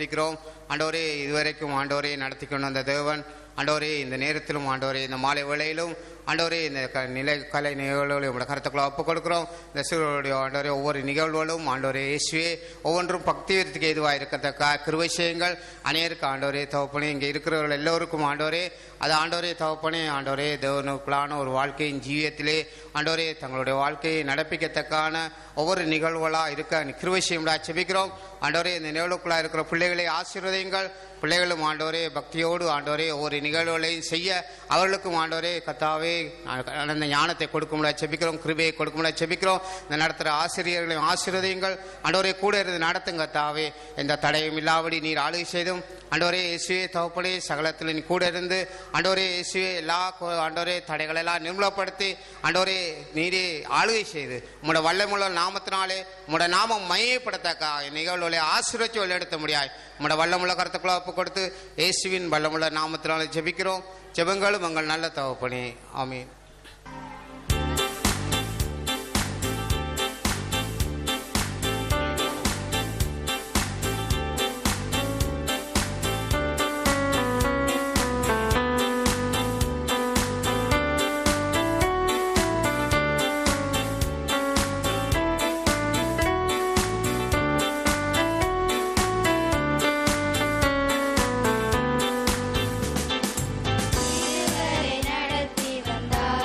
செபிக்கிறோம். ஆண்டவரே, இதுவரைக்கும் ஆண்டவரே நடத்தி கொண்டு வந்த தேவன், ஆண்டவரே இந்த நேரத்திலும் ஆண்டவரே இந்த மாலை வேளையிலும் ஆண்டவரே இந்த கலை நிகழ்வுகளை உங்களோட கருத்துக்களை ஒப்புக் கொடுக்குறோம். இந்த சிறுவருடைய ஆண்டவரே ஒவ்வொரு நிகழ்வுகளும் ஆண்டவரே இயேசுவே ஒவ்வொன்றும் பக்தியத்துக்கு எதுவாக இருக்கத்தக்க கிருபை செய்யுங்கள். அநேருக்கு ஆண்டவரே தகப்பனே, இங்கே இருக்கிறவர்கள் எல்லோருக்கும் ஆண்டவரே அது ஆண்டவரே தகப்பனே ஆண்டவரே தேவனுக்குள்ளான ஒரு வாழ்க்கையின் ஜீவியத்திலே ஆண்டவரே தங்களுடைய வாழ்க்கையை நடப்பிக்கத்தக்கான ஒவ்வொரு நிகழ்வுகளாக இருக்க கிருபை செய்யும்படியாக செபிக்கிறோம். ஆண்டவரே இந்த நிகழ்வுக்குள்ளாக இருக்கிற பிள்ளைகளை ஆசீர்வதியுங்கள். பிள்ளைகளும் ஆண்டவரே பக்தியோடு ஆண்டவரே ஒவ்வொரு நிகழ்வுகளையும் செய்ய அவர்களுக்கும் ஆண்டவரே கத்தாவே அந்த ஞானத்தை கொடுக்கும்படியாக செபிக்கிறோம், கிருபையை கொடுக்கும்படியாக செபிக்கிறோம். இந்த நடத்துகிற ஆசிரியர்களையும் ஆசீர்வதியுங்கள். ஆண்டவரே கூட இருந்து நடத்துங்க கத்தாவே, எந்த தடையும் இல்லாபடி நீர் ஆளுகை செய்தும் ஆண்டவரே இயேசுவே தகப்பனே சகலத்தில் நீ கூட இருந்து ஆண்டவரே இயேசுவே எல்லா ஆண்டவரே தடைகளெல்லாம் நிர்மூலப்படுத்தி ஆண்டவரே நீரே ஆளுகை செய்து உங்களோட வல்லமுள்ள நாமத்தினாலே உங்களோட நாமம் மையப்படுத்தக்கா நிகழ்வுகளை ஆசீர்வதித்து வழிநடத்த முடியாது. உங்களோட வல்லமுள்ள கருத்துக்களை ஒப்பு கொடுத்து இயேசுவின் வல்லமுள்ள நாமத்தினாலே ஜெபிக்கிறோம். ஜெபங்களும் உங்கள் நல்ல தகப்பனே, ஆமீன். நடத்தி வந்தார்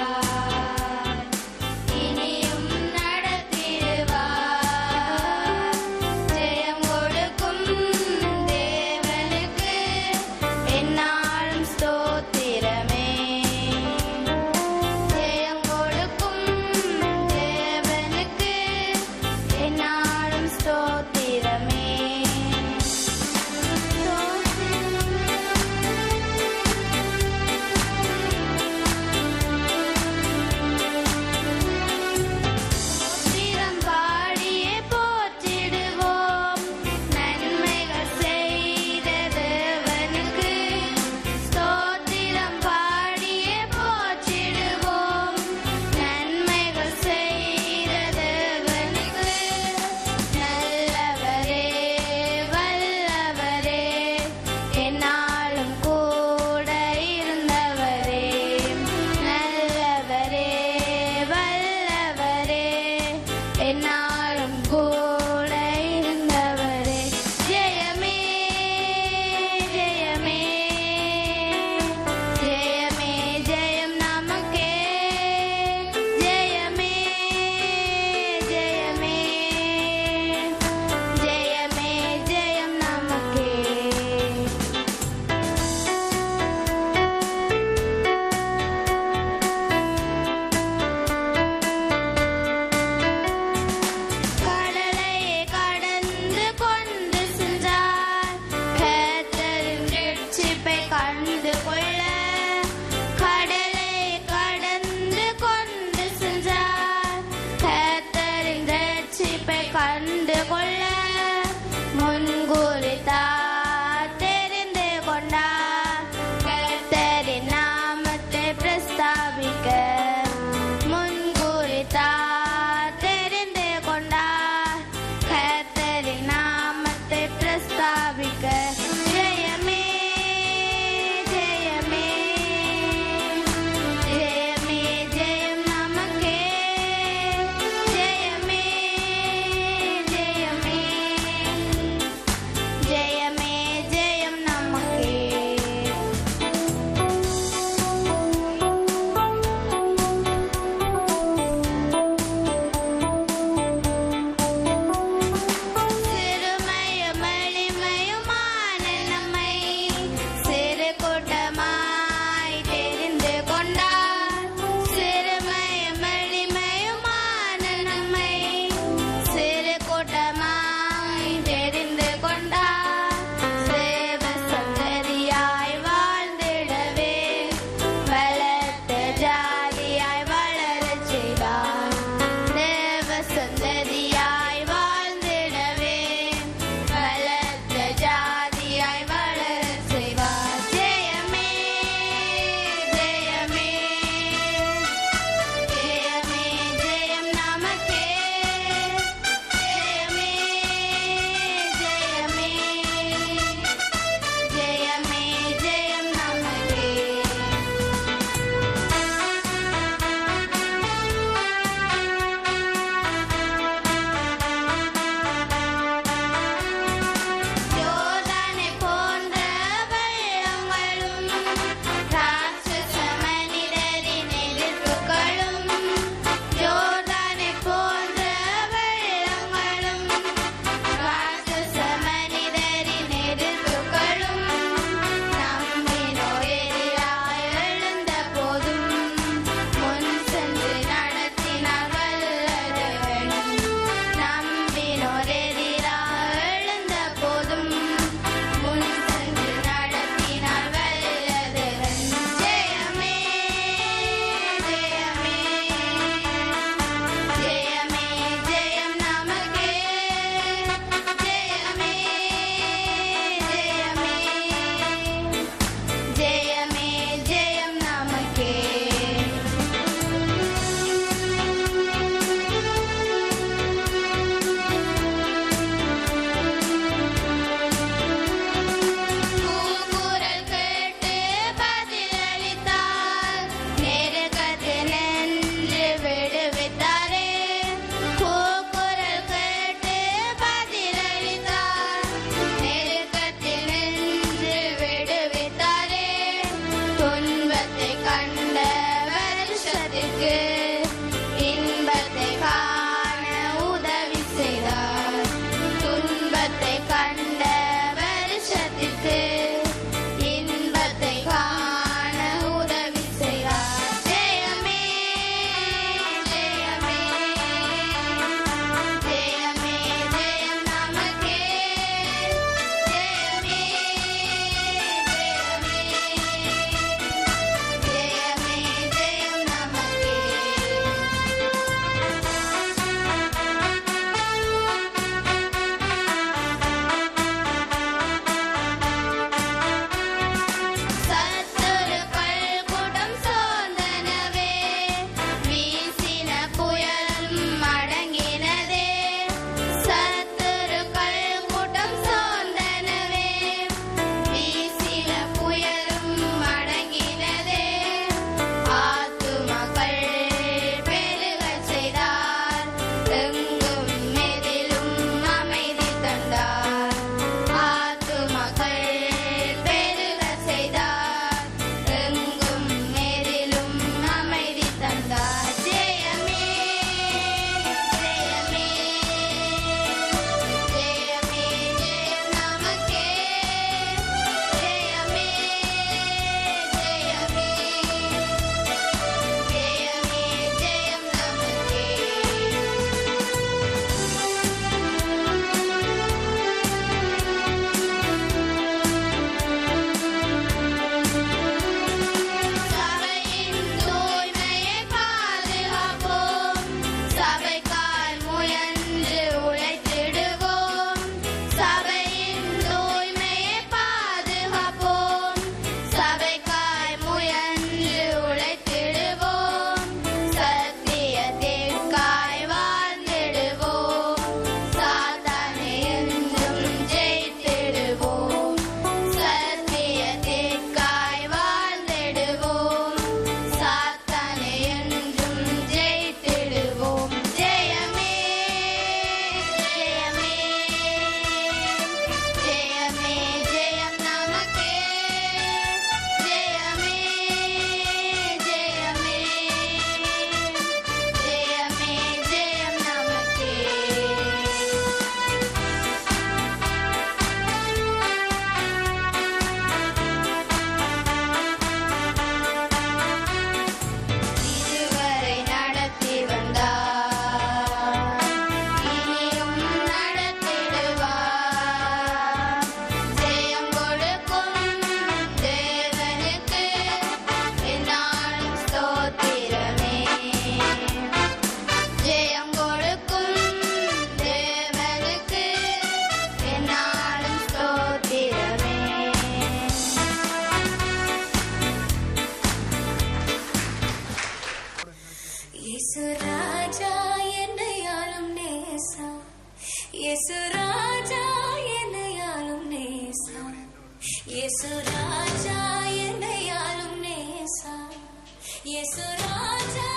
இயேசு ராஜா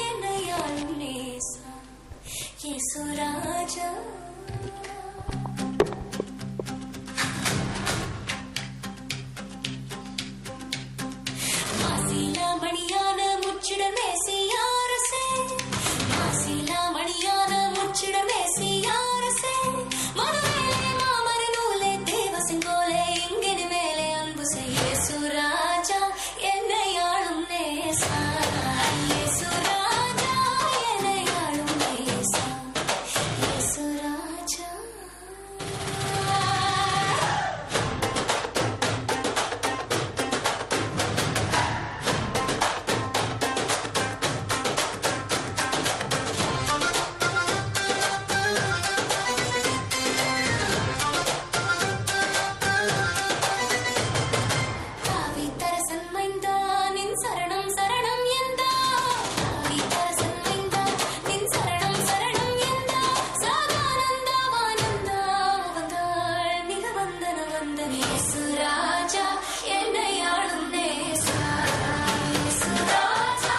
என்னை ஆளும் நேசா இயேசு ராஜா மாசிலா மணியான முச்சிட மேசியாரசே மாசிலா மணியான முச்சிட மேசியாரசே மனவேலே மாமர நூலே தேவ செங்கோலே இங்கினி மேலே அன்பு செய் இயேசு ராஜா என்னை ஆளும் நேசா இயேசு ராஜா என்னை ஆளும் நேசா இயேசு ராஜா தாவீதரசன் மைந்தா நின் சரணம் சரணம் எந்தா தாவீதரசன் மைந்தா நின் சரணம் சரணம் எந்தா சாதானந்தா வானந்தா வந்தாள் மிக வந்தன வந்தன இயேசு ராஜா என்னை ஆளும் நேசா இயேசு ராஜா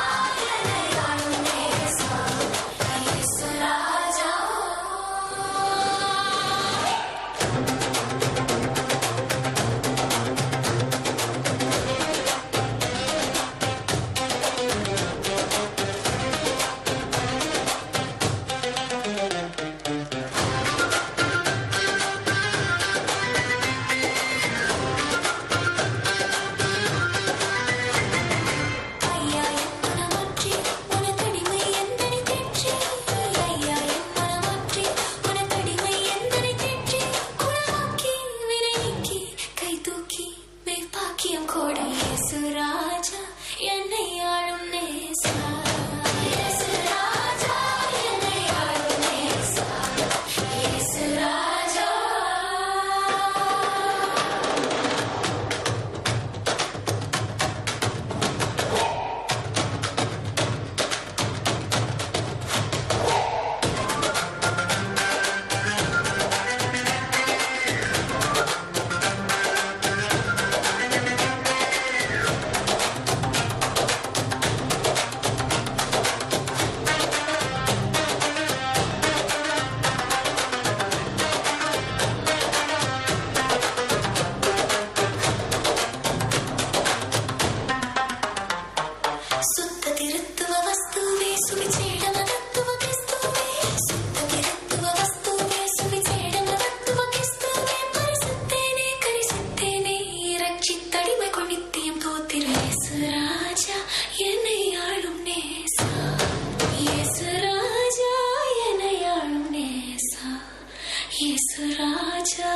என்னை ஆளும் நேசா இயேசு ராஜா ஐயா என் மனமாற்றி உனக்கடிமை எந்தனை தேற்றி ஐயா என் மனமாற்றி உனக்கடிமை எந்தனை தேற்றி குணமாக்கி வினை நீக்கி கை தூக்கி மெய்ப்பாக்கியம் கோட இயேசு ராஜா என்னை ஆளும் நேசா இயேசு ராஜா என்னை ஆளும் நேசா இயேசு ராஜா சுத்த திருத்துவ வஸ்துவே சுவிசேட மதத்துவ கிறிஸ்துவே சுத்த திருத்துவ வஸ்துவே சுவிசேட மதத்துவ கிறிஸ்துவே பரிசுத்தேனே கரிசுத்தேனே ரட்சித்தடிமை கொள் நித்தியம் தோத்திர இயேசு ராஜா என்னை ஆளும் நேசா இயேசு ராஜா என்னை ஆளும் நேசா இயேசு ராஜா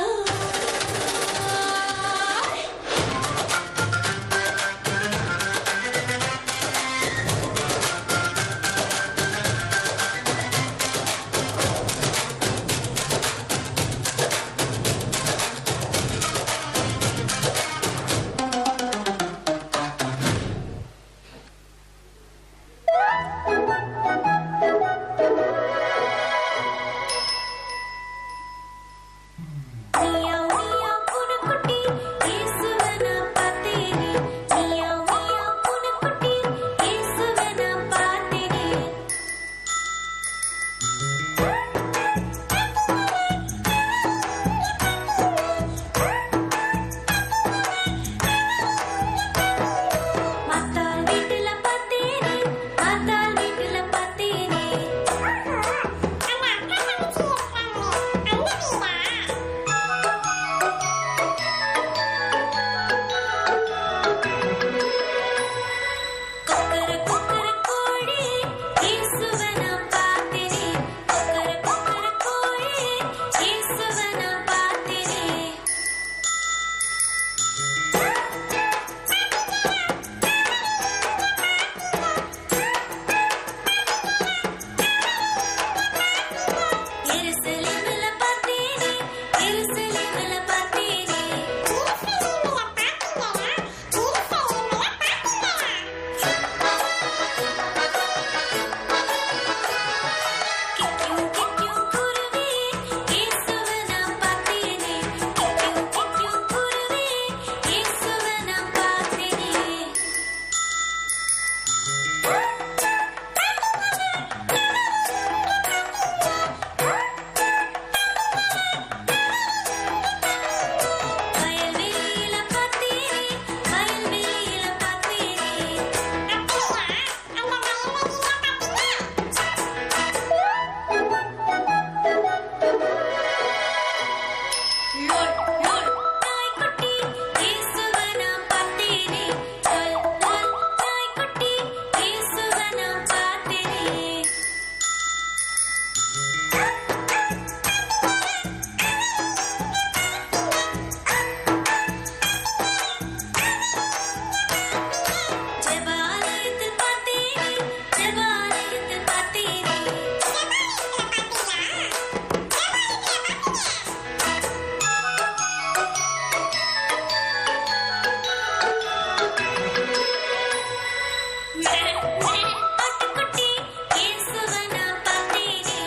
ஆட்டுக்குட்டி இயேசுவை நான் பார்த்தேனே.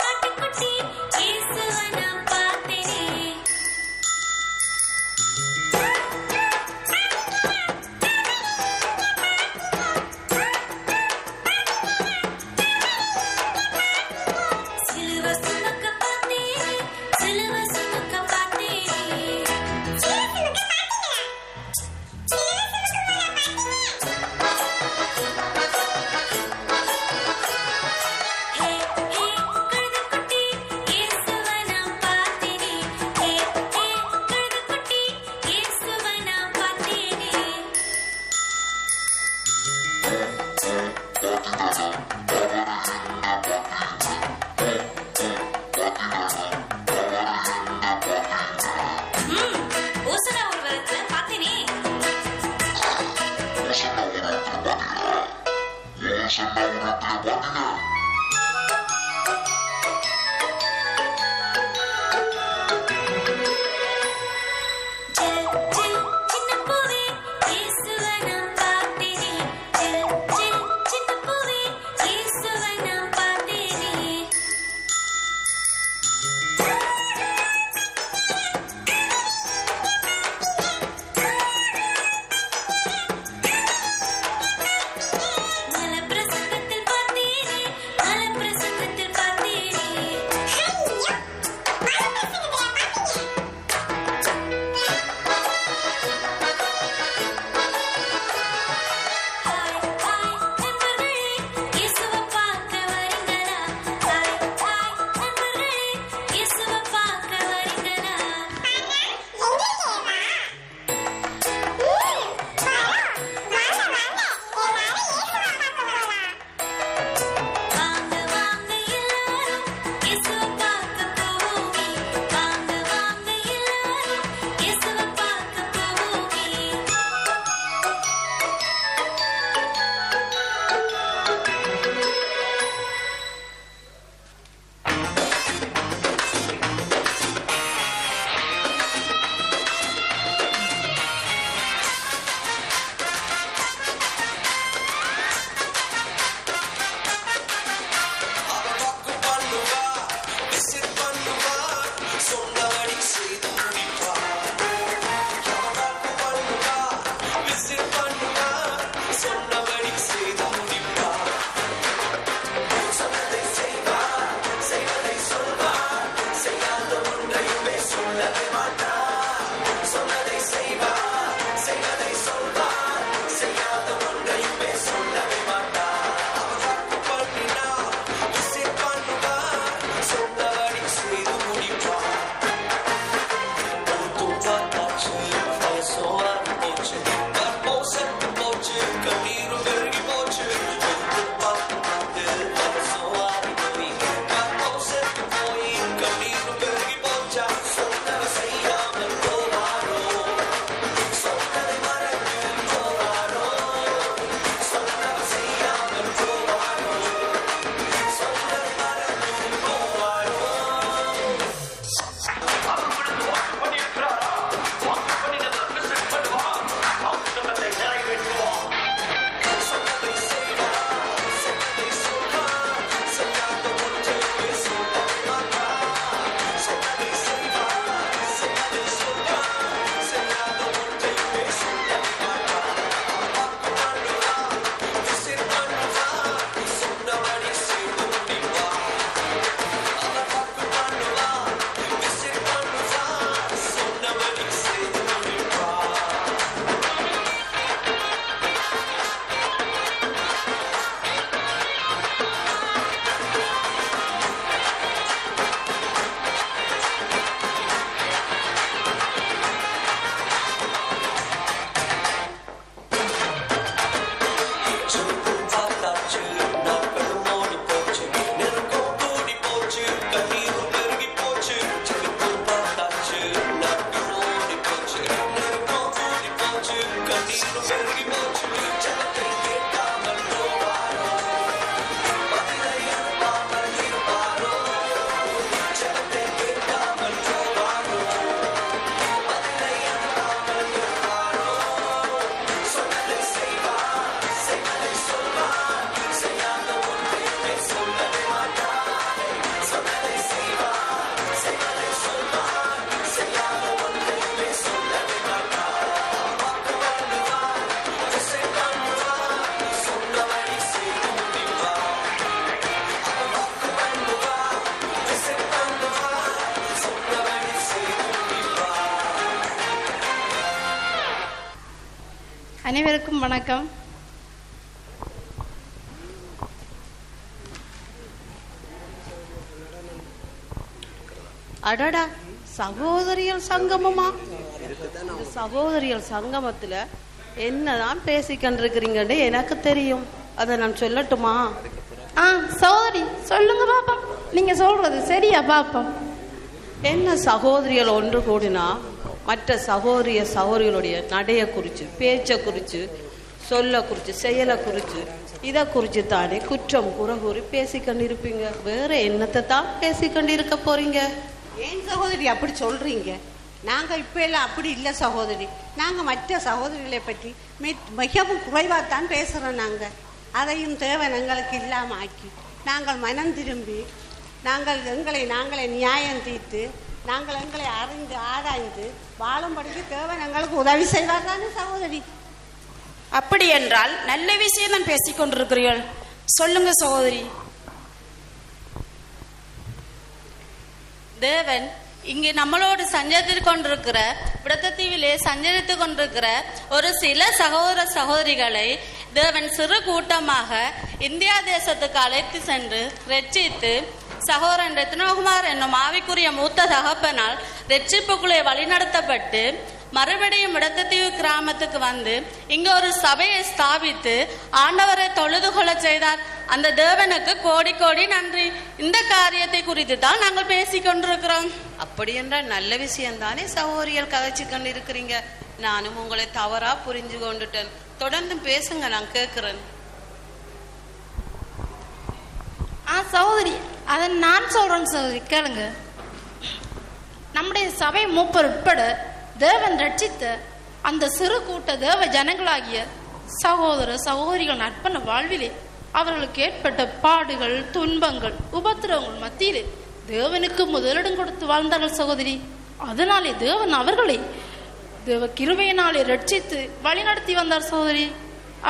ஆட்டுக்குட்டி இயேசுவை நான் பார்த்தேனே. சிலுவை சுமக்க பார்த்தேனே. சிலுவை சுமக்க பார்த்தேனே. ஹே ஹே கழுதைக்குட்டி இயேசுவை நான் பார்த்தேனே. ஹே ஹே கழுதைக்குட்டி இயேசுவை நான் பார்த்தேனே. ஓசனா ஊர்வலத்துல பார்த்தேனே. ஜில் ஜில் சின்ன பூவே இயேசுவை நான் பார்த்தேனே. ஜில் ஜில் சின்ன பூவே இயேசுவை நான் பார்த்தேனே. மலப்பிரசங்கத்தில் பார்த்தேனே. அனைவருக்கும் வணக்கம். அடடா, சகோதரியல் சங்கமமா? இந்த சகோதரியல் சங்கமத்துல என்னதான் பேசிக்கொண்டிருக்கிறீங்கன்னு எனக்கு தெரியும். அதை நான் சொல்லட்டுமா? சகோதரி சொல்லுங்க பாப்பா. நீங்க சொல்றது சரியா பாப்பா? என்ன சகோதரியல் ஒன்று கூடினா மற்ற சகோதரிகளுடைய நடைய குறிச்சு, பேச்சை குறிச்சு, சொல்ல குறிச்சு, செயலை குறிச்சு, இதை குறிச்சு தானே குற்றம் குறை கூறி பேசிக்கொண்டு இருப்பீங்க. வேற என்னத்தை தான் பேசிக்கொண்டு இருக்க போறீங்க? ஏன் சகோதரி அப்படி சொல்றீங்க? நாங்க இப்ப எல்லாம் அப்படி இல்லை சகோதரி. நாங்க மற்ற சகோதரிகளை பற்றி மிகவும் குறைவாத்தான் பேசுறோம். நாங்க அதையும் தேவன் எங்களுக்கு இல்லாம ஆக்கி நாங்கள் மனம் திரும்பி எங்களை நியாயம் தீர்த்து நாங்கள் எங்களை அறிந்து ஆராய்ந்து வாழும்படிக்கு தேவன் எங்களுக்கு உதவி செய்வார் தானே சகோதரி? அப்படி என்றால் நல்ல விஷயம் தான் பேசிக் கொண்டிருக்கிறீர்கள். சொல்லுங்க சகோதரி. தேவன் இங்கு நம்மளோடு சஞ்சரித்துக் கொண்டிருக்கிற விடத்தீவிலே சஞ்சரித்துக் கொண்டிருக்கிற ஒரு சில சகோதர சகோதரிகளை தேவன் சிறு கூட்டமாக இந்தியா தேசத்துக்கு அழைத்து சென்று ரட்சித்து சகோதரன் ரத்னகுமார் என்னும் ஆவிக்குரிய மூத்த தகப்பனால் ரட்சிப்புக்குள்ளே வழிநடத்தப்பட்டு மறுபடியும் விடத்தீவு கிராமத்துக்கு வந்து இங்க ஒரு சபையை ஸ்தாபித்து ஆண்டவரை தொழுது கொள்ள செய்தார். அந்த தேவனுக்கு கோடி கோடி நன்றி. இந்த காரியத்தை குறித்து தான் நாங்கள் பேசிக் கொண்டிருக்கிறோம். அப்படி என்றால் நல்ல விஷயம் தானே சகோதரிகள் கதைச்சு கொண்டு இருக்கிறீங்க. நானும் உங்களை தவறா புரிஞ்சு கொண்டுட்டேன். தொடர்ந்து பேசுங்க, நான் கேட்கிறேன். சகோதரி, அதை நான் சொல்றேன் சகோதரி, கேளுங்க. நம்முடைய சபை மூப்பர் உட்பட தேவன் ரட்சித்த அந்த சிறு கூட்ட தேவ ஜனங்களாகிய சகோதர சகோதரிகள் நட்பன வாழ்விலே அவர்களுக்கு ஏற்பட்ட பாடுகள், துன்பங்கள், உபத்திரவங்கள் மத்தியிலே தேவனுக்கு முதலிடம் கொடுத்து வாழ்ந்தார்கள் சகோதரி. அதனாலே தேவன் அவர்களை தேவ கிருபையினாலே ரட்சித்து வழிநடத்தி வந்தார் சகோதரி.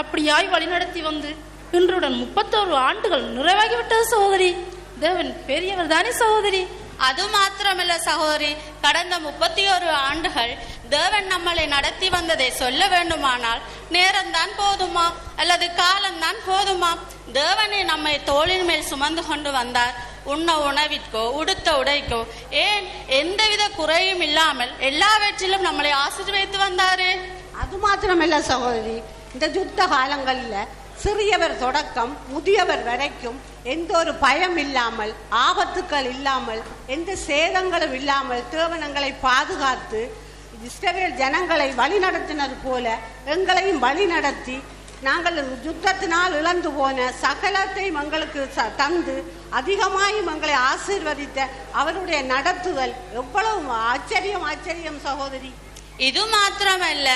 அப்படியாய் வழிநடத்தி வந்து இன்றுடன் 31 ஆண்டுகள் நிறைவாகிவிட்டது சகோதரி. தேவன் பெரியவர் தானே சகோதரி? அது மாத்திரமல்ல சகோதரி, கடந்த 31 ஆண்டுகள் தேவன் நம்மளை நடத்தி வந்ததை சொல்ல வேண்டுமானால் நேரம்தான் போதுமா அல்லது காலம்தான் போதுமா? தேவனை நம்மை தோளின் மேல் சுமந்து கொண்டு வந்தார். உண்ண உணவிற்கோ உடுத்த உடைக்கோ ஏன் எந்தவித குறையும் இல்லாமல் எல்லாவற்றிலும் நம்மளை ஆசீர்வதித்து வந்தாரு. அது மாத்திரமல்ல சகோதரி, இந்த யுத்த காலங்கள்ல சிறியவர் தொடக்கம் முதியவர் வரைக்கும் எந்த ஒரு பயம் இல்லாமல், ஆபத்துக்கள் இல்லாமல், எந்த சேதங்களும் இல்லாமல் தேவனங்களை பாதுகாத்து இஸ்ரவேல் ஜனங்களை வழி நடத்தினது போல எங்களையும் வழி நடத்தி நாங்கள் யுத்தத்தினால் இழந்து போன சகலத்தையும் எங்களுக்கு தந்து அதிகமாயும் எங்களை ஆசீர்வதித்த அவருடைய நடத்துதல் எவ்வளவு ஆச்சரியம் சகோதரி. இது மாத்திரமல்ல,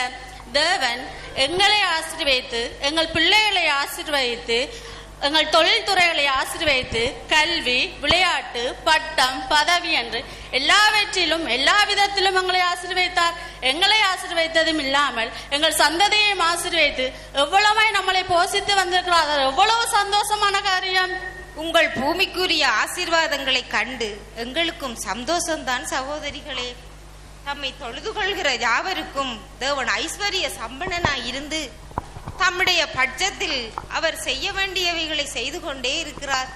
தேவன் எங்களை ஆசீர்வதித்து, எங்கள் பிள்ளைகளை ஆசீர்வதித்து, எங்கள் தொழில்துறைகளை ஆசீர்வதித்து கல்வி, விளையாட்டு, பட்டம், பதவி என்று எல்லாவற்றிலும் எல்லா விதத்திலும் எங்களை ஆசீர்வதித்தார். எங்களை ஆசீர்வதித்ததும் இல்லாமல் எங்கள் சந்ததியையும் ஆசீர்வதித்து எவ்வளவாய் நம்மளை போஷித்து வந்திருக்கிறார். எவ்வளவு சந்தோஷமான காரியம். உங்கள் பூமிக்குரிய ஆசீர்வாதங்களை கண்டு எங்களுக்கும் சந்தோஷம்தான் சகோதரிகளே. தம்மை தொழுது கொள்கிற யாவருக்கும் தேவன் ஐஸ்வர்ய சம்பன்னனாய் இருந்து தம்முடைய பட்சத்தில் அவர் செய்ய வேண்டியவைகளை செய்து கொண்டே இருக்கிறார்.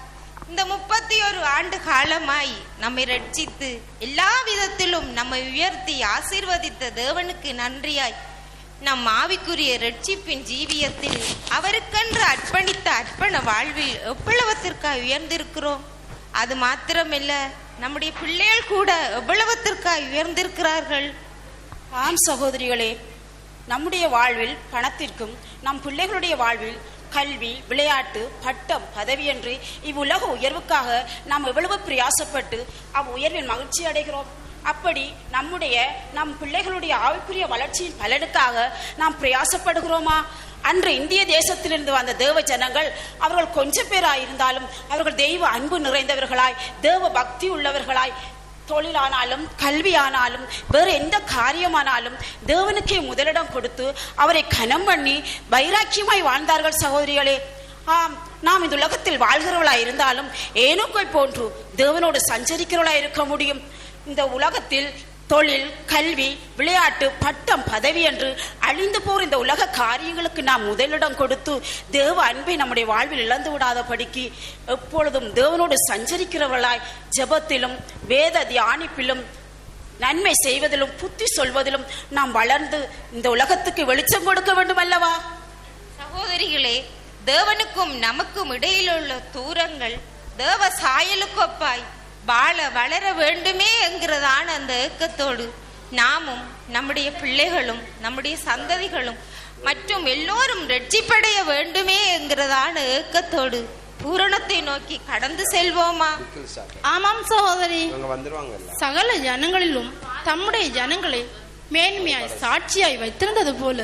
இந்த 31 ஆண்டு காலமாய் நம்மை ரட்சித்து எல்லா விதத்திலும் நம்மை உயர்த்தி ஆசீர்வதித்த தேவனுக்கு நன்றியாய் நம் ஆவிக்குரிய ரட்சிப்பின் ஜீவியத்தில் அவருக்கென்று அர்ப்பணித்த அர்ப்பண வாழ்வில் எவ்வளவத்திற்காய் உயர்ந்திருக்கிறோம். அது மாத்திரமில்ல, நம்முடைய பிள்ளைகள் கூட எவ்வளவத்திற்காய் உயர்ந்திருக்கிறார்கள். ஆம் சகோதரிகளே, நம்முடைய வாழ்வில் பணத்திற்கும் நம் பிள்ளைகளுடைய வாழ்வில் கல்வி, விளையாட்டு, பட்டம், பதவி என்று இவ்வுலக உயர்வுக்காக நாம் எவ்வளவு பிரயாசப்பட்டு உயர்வில் மகிழ்ச்சி அடைகிறோம். அப்படி நம் பிள்ளைகளுடைய ஆவிக்குரிய வளர்ச்சியின் பலனுக்காக நாம் பிரயாசப்படுகிறோமா? அன்று இந்திய தேசத்திலிருந்து வந்த தேவ ஜனங்கள் அவர்கள் கொஞ்சம் பேராயிருந்தாலும் அவர்கள் தெய்வ அன்பு நிறைந்தவர்களாய், தேவ பக்தி உள்ளவர்களாய், தொழிலானாலும் கல்வியானாலும் வேறு எந்த காரியமானாலும் தேவனுக்கே முதலிடம் கொடுத்து அவரை கனம் பண்ணி வைராக்கியமாய் வாழ்ந்தார்கள் சகோதரிகளே. ஆம், நாம் இந்த உலகத்தில் வாழ்கிறவர்களாய் இருந்தாலும் ஏனோக்கை போன்று தேவனோடு சஞ்சரிக்கிறவர்களாய் இருக்க முடியும். இந்த உலகத்தில் தொழில், கல்வி, விளையாட்டு, பட்டம், பதவி என்று அழிந்து போர் இந்த உலக காரியங்களுக்கு நாம் முதலிடம் கொடுத்து தேவ அன்பை நம்முடைய வாழ்வில் இழந்து விடாதபடிக்கு எப்பொழுதும் தேவனோடு சஞ்சரிக்கிறவர்களாய் ஜெபத்திலும் வேத தியானிப்பிலும் நன்மை செய்வதிலும் புத்தி சொல்வதிலும் நாம் வளர்ந்து இந்த உலகத்துக்கு வெளிச்சம் கொடுக்க வேண்டும் அல்லவா? சகோதரிகளே, தேவனுக்கும் நமக்கும் இடையிலுள்ள தூரங்கள் தேவ சாயலுக்கொப்பாய் வாழ வளர வேண்டுமே என்கிறதான அந்த ஏக்கத்தோடு நாமும் நம்முடைய பிள்ளைகளும் நம்முடைய சந்ததிகளும் மற்றும் எல்லோரும் ரட்சிப்படைய வேண்டுமே என்கிறதான ஏக்கத்தோடு பூரணத்தை நோக்கி கடந்து செல்வோமா? ஆமாம் சகோதரி. சகல ஜனங்களிலும் தம்முடைய ஜனங்களை மேன்மையாய் சாட்சியாய் வைத்திருந்தது போல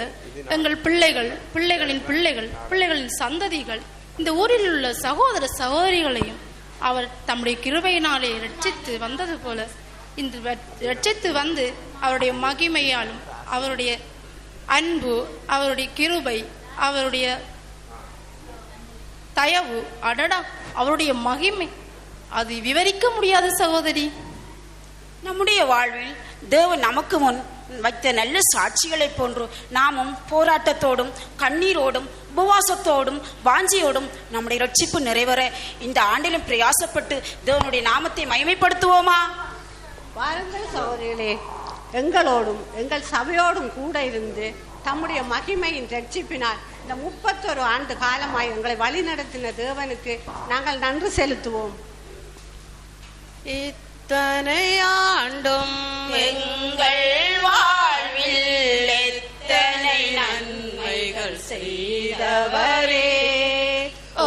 எங்கள் பிள்ளைகள், பிள்ளைகளின் பிள்ளைகள், பிள்ளைகளின் சந்ததிகள், இந்த ஊரில் உள்ள சகோதர சகோதரிகளையும் அவர் தம்முடைய கிருபையினாலே ரட்சித்து வந்தது போல இந்த ரட்சித்து வந்து அவருடைய மகிமையாலும் அவருடைய அன்பு, அவருடைய கிருபை, அவருடைய தயவு, அடடா அவருடைய மகிமை அது விவரிக்க முடியாது சகோதரி. நம்முடைய வாழ்வில் தேவன் நமக்கு முன் வைத்த நல்ல சாட்சிகளை போன்று நாமும் போராட்டத்தோடும் கண்ணீரோடும் உபவாசத்தோடும் வாஞ்சியோடும் நம்முடைய ரட்சிப்பு நிறைவேற இந்த ஆண்டிலும் பிரயாசப்பட்டு தேவனுடைய நாமத்தை மகிமைப்படுத்துவோமா? வாருங்கள் சகோதரிகளே, எங்களோடும் எங்கள் சபையோடும் கூட இருந்து தம்முடைய மகிமையின் ரட்சிப்பினால் இந்த 31 ஆண்டு காலமாய் எங்களை வழி நடத்தின தேவனுக்கு நாங்கள் நன்றி செலுத்துவோம். இத்தனை ஆண்டும் எங்கள் வாழ்வில் எத்தனை நன்மைகள் செய்தவரே,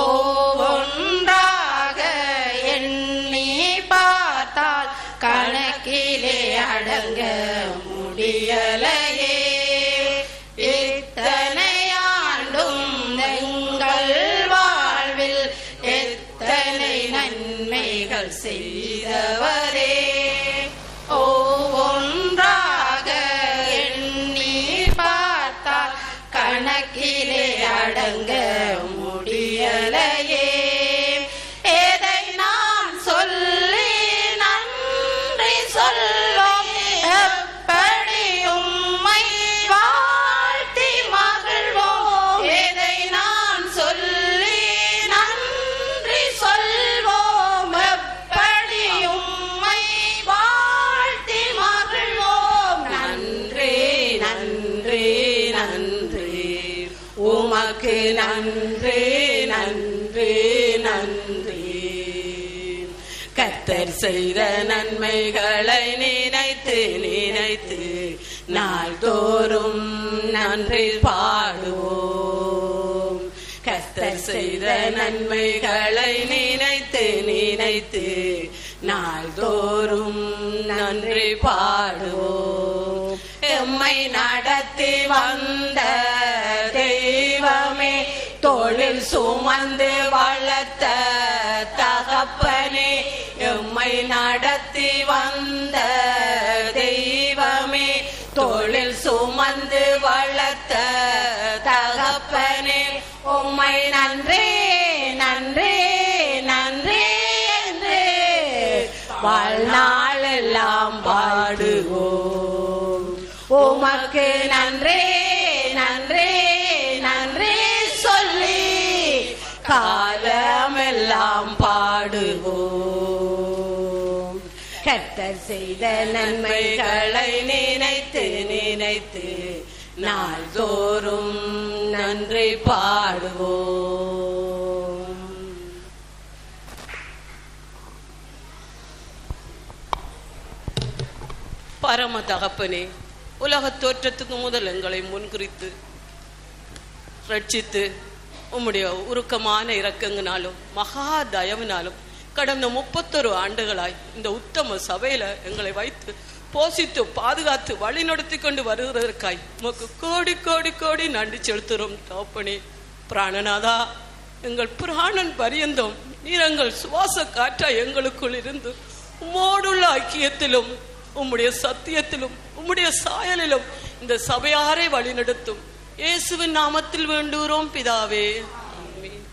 ஒவ்வொன்றாக எண்ணி பார்த்தால் கணக்கிலே அடங்க முடியலையே. இத்தனை ஆண்டும் எங்கள் வாழ்வில் எத்தனை நன்மைகள் செய்தவரே, ஒவ்வொன்றாக எண்ணி பார்த்தால் கணக்கிலே அடங்க முடியலையே. எதை நான் சொல்லி நன்றி சொல்வோம், எப்படி உம்மை வாழ்த்தி மகிழ்வோம். எதை நான் சொல்லி நன்றி சொல்வோம், எப்படி உம்மை வாழ்த்தி மகிழ்வோம். நன்றி நன்றி நன்றி உமக்கு நன்றி நன்றி நன்றி. கர்த்தர் செய்த நன்மைகளை நினைத்து நினைத்து நாள்தோறும் நன்றி பாடுவோம். கர்த்தர் செய்த நன்மைகளை நினைத்து நினைத்து நாள்தோறும் நன்றி பாடுவோம். எம்மை நடத்தி வந்த தெய்வமே, தோளில் சுமந்து வளர்த்த தகப்பனே, எம்மை நடத்தி வந்த தெய்வமே, தோளில் சுமந்து வளர்த்த தகப்பனே, உம்மை நன்றி நன்றி நன்றி என்று வாழ்நாளெல்லாம் பாடுவோம். உமக்கு நன்றி நன்றி நன்றி சொல்லி காலமெல்லாம் பாடுவோம். கர்த்தர் செய்த நன்மைகளை நினைத்து நினைத்து நாள்தோறும் நன்றி பாடுவோம். பரம தகப்பனே, உலக தோற்றத்துக்கு முதல் எங்களை முன்குறித்து ரட்சித்து உம்முடைய உருக்கமான இரக்கங்கனாலும் மகா தயவினாலும் கடந்த 31 ஆண்டுகளாய் இந்த உத்தம சபையில எங்களை வைத்து போஷித்து பாதுகாத்து வழி நடத்தி கொண்டு வருகிறதற்காய் உமக்கு கோடி கோடி கோடி நன்றி செலுத்துகிறோம் தகப்பனே. பிராணநாதா, எங்கள் பிராணன் பரியந்தம் நீர் எங்கள் சுவாச காற்றாய் எங்களுக்குள் இருந்து உம்மோடுள்ள ஐக்கியத்திலும் உம்முடைய சத்தியத்திலும் உம்முடைய சாயலிலும் இந்த சபையாரை வழிநடத்தும். இயேசுவின் நாமத்தில் வேண்டுகிறோம் பிதாவே, ஆமென்.